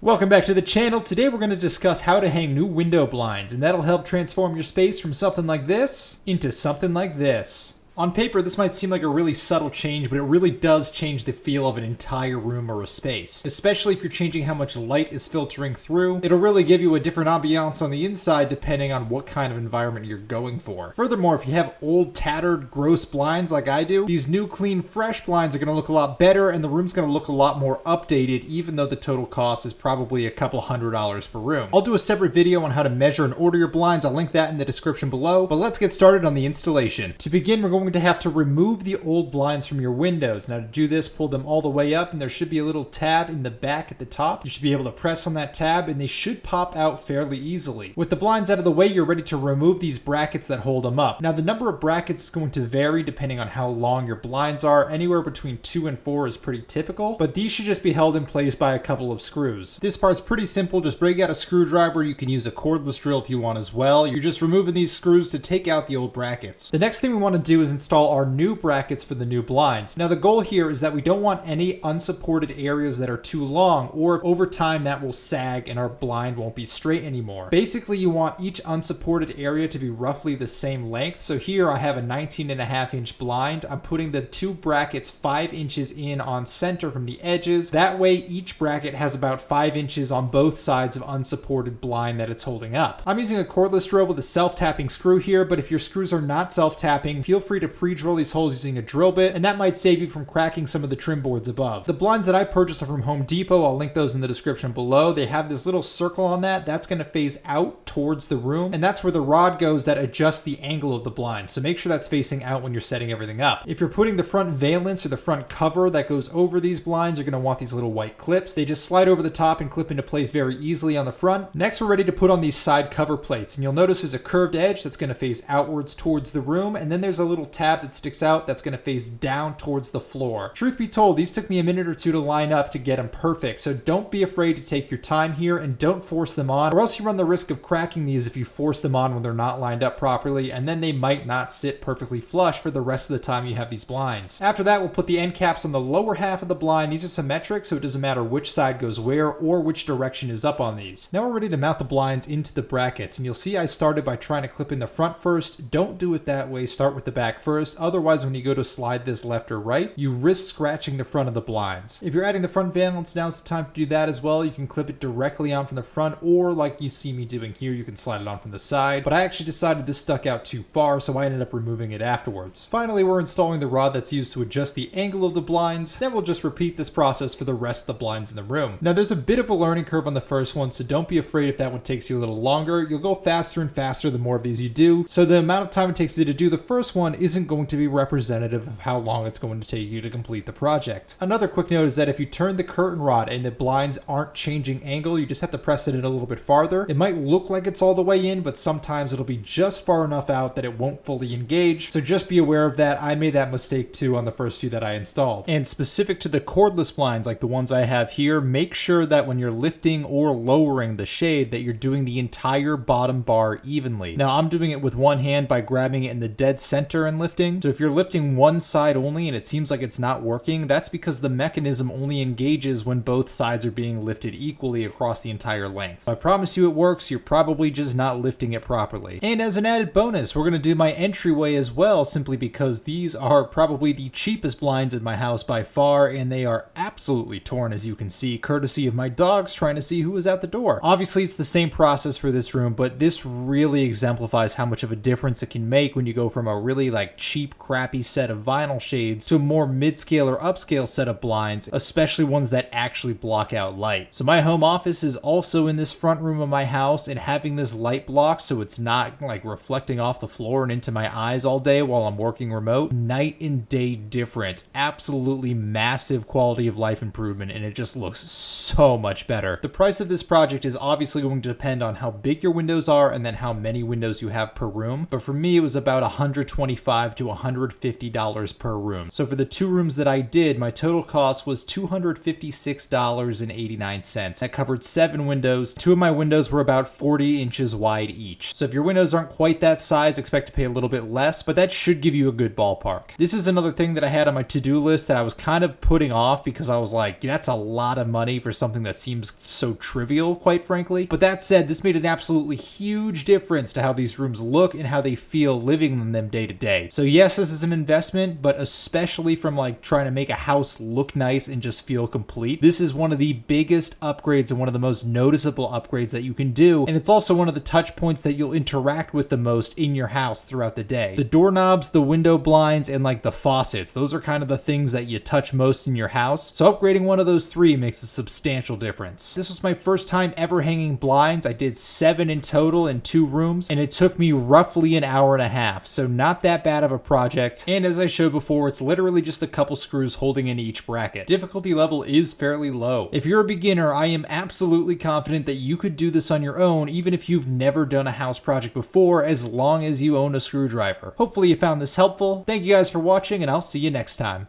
Welcome back to the channel. Today we're going to discuss how to hang new window blinds, and that'll help transform your space from something like this into something like this. On paper, this might seem like a really subtle change, but it really does change the feel of an entire room or a space. Especially if you're changing how much light is filtering through. It'll really give you a different ambiance on the inside depending on what kind of environment you're going for. Furthermore, if you have old, tattered, gross blinds like I do, these new, clean, fresh blinds are going to look a lot better and the room's going to look a lot more updated, even though the total cost is probably a couple $100s per room. I'll do a separate video on how to measure and order your blinds. I'll link that in the description below, but let's get started on the installation. To begin, we're going to have to remove the old blinds from your windows. Now to do this, pull them all the way up and there should be a little tab in the back at the top. You should be able to press on that tab and they should pop out fairly easily. With the blinds out of the way, you're ready to remove these brackets that hold them up. Now the number of brackets is going to vary depending on how long your blinds are. Anywhere between 2 and 4 is pretty typical, but these should just be held in place by a couple of screws. This part's pretty simple. Just break out a screwdriver. You can use a cordless drill if you want as well. You're just removing these screws to take out the old brackets. The next thing we want to do is install our new brackets for the new blinds. Now the goal here is that we don't want any unsupported areas that are too long, or over time that will sag and our blind won't be straight anymore. Basically, you want each unsupported area to be roughly the same length. So here I have a 19.5-inch blind. I'm putting the two brackets 5 inches in on center from the edges. That way each bracket has about 5 inches on both sides of unsupported blind that it's holding up. I'm using a cordless drill with a self-tapping screw here, but if your screws are not self-tapping, feel free to pre-drill these holes using a drill bit, and that might save you from cracking some of the trim boards above. The blinds that I purchased are from Home Depot. I'll link those in the description below. They have this little circle on that's going to face out towards the room, and that's where the rod goes that adjusts the angle of the blind. So make sure that's facing out when you're setting everything up. If you're putting the front valance or the front cover that goes over these blinds, you're going to want these little white clips. They just slide over the top and clip into place very easily on the front. Next, we're ready to put on these side cover plates, and you'll notice there's a curved edge that's going to face outwards towards the room, and then there's a little tab that sticks out that's going to face down towards the floor. Truth be told, these took me a minute or two to line up to get them perfect, so don't be afraid to take your time here and don't force them on, or else you run the risk of cracking these if you force them on when they're not lined up properly, and then they might not sit perfectly flush for the rest of the time you have these blinds. After that, we'll put the end caps on the lower half of the blind. These are symmetric, so it doesn't matter which side goes where or which direction is up on these. Now we're ready to mount the blinds into the brackets, and you'll see I started by trying to clip in the front first. Don't do it that way. Start with the back first. Otherwise, when you go to slide this left or right, you risk scratching the front of the blinds. If you're adding the front valance, now's the time to do that as well. You can clip it directly on from the front, or like you see me doing here, you can slide it on from the side, but I actually decided this stuck out too far, so I ended up removing it afterwards. Finally, we're installing the rod that's used to adjust the angle of the blinds. Then we'll just repeat this process for the rest of the blinds in the room. Now there's a bit of a learning curve on the first one, so don't be afraid if that one takes you a little longer. You'll go faster and faster the more of these you do, so the amount of time it takes you to do the first one isn't going to be representative of how long it's going to take you to complete the project. Another quick note is that if you turn the curtain rod and the blinds aren't changing angle, you just have to press it in a little bit farther. It might look like it's all the way in, but sometimes it'll be just far enough out that it won't fully engage. So just be aware of that. I made that mistake too on the first few that I installed. And specific to the cordless blinds like the ones I have here, make sure that when you're lifting or lowering the shade that you're doing the entire bottom bar evenly. Now I'm doing it with one hand by grabbing it in the dead center and lifting. So if you're lifting one side only and it seems like it's not working, that's because the mechanism only engages when both sides are being lifted equally across the entire length. I promise you it works. You're probably just not lifting it properly. And as an added bonus, we're going to do my entryway as well, simply because these are probably the cheapest blinds in my house by far, and they are absolutely torn, as you can see, courtesy of my dogs trying to see who is out the door. Obviously, it's the same process for this room, but this really exemplifies how much of a difference it can make when you go from a really cheap, crappy set of vinyl shades to a more mid-scale or upscale set of blinds, especially ones that actually block out light. So my home office is also in this front room of my house, and having this light blocked so it's not reflecting off the floor and into my eyes all day while I'm working remote, night and day difference. Absolutely massive quality of life improvement, and it just looks so much better. The price of this project is obviously going to depend on how big your windows are and then how many windows you have per room, but for me it was about $125 to $150 per room. So for the 2 rooms that I did, my total cost was $256.89. That covered 7 windows. 2 of my windows were about $40 3 inches wide each. So if your windows aren't quite that size, expect to pay a little bit less, but that should give you a good ballpark. This is another thing that I had on my to-do list that I was kind of putting off because I was like, that's a lot of money for something that seems so trivial, quite frankly. But that said, this made an absolutely huge difference to how these rooms look and how they feel living in them day to day. So yes, this is an investment, but especially from like trying to make a house look nice and just feel complete, this is one of the biggest upgrades and one of the most noticeable upgrades that you can do. And it's also one of the touch points that you'll interact with the most in your house throughout the day. The doorknobs, the window blinds, and like the faucets, those are kind of the things that you touch most in your house. So upgrading one of those 3 makes a substantial difference. This was my first time ever hanging blinds. I did 7 in total in 2 rooms, and it took me roughly an hour and a half. So not that bad of a project. And as I showed before, it's literally just a couple screws holding in each bracket. Difficulty level is fairly low. If you're a beginner, I am absolutely confident that you could do this on your own, even if you've never done a house project before, as long as you own a screwdriver. Hopefully you found this helpful. Thank you guys for watching, and I'll see you next time.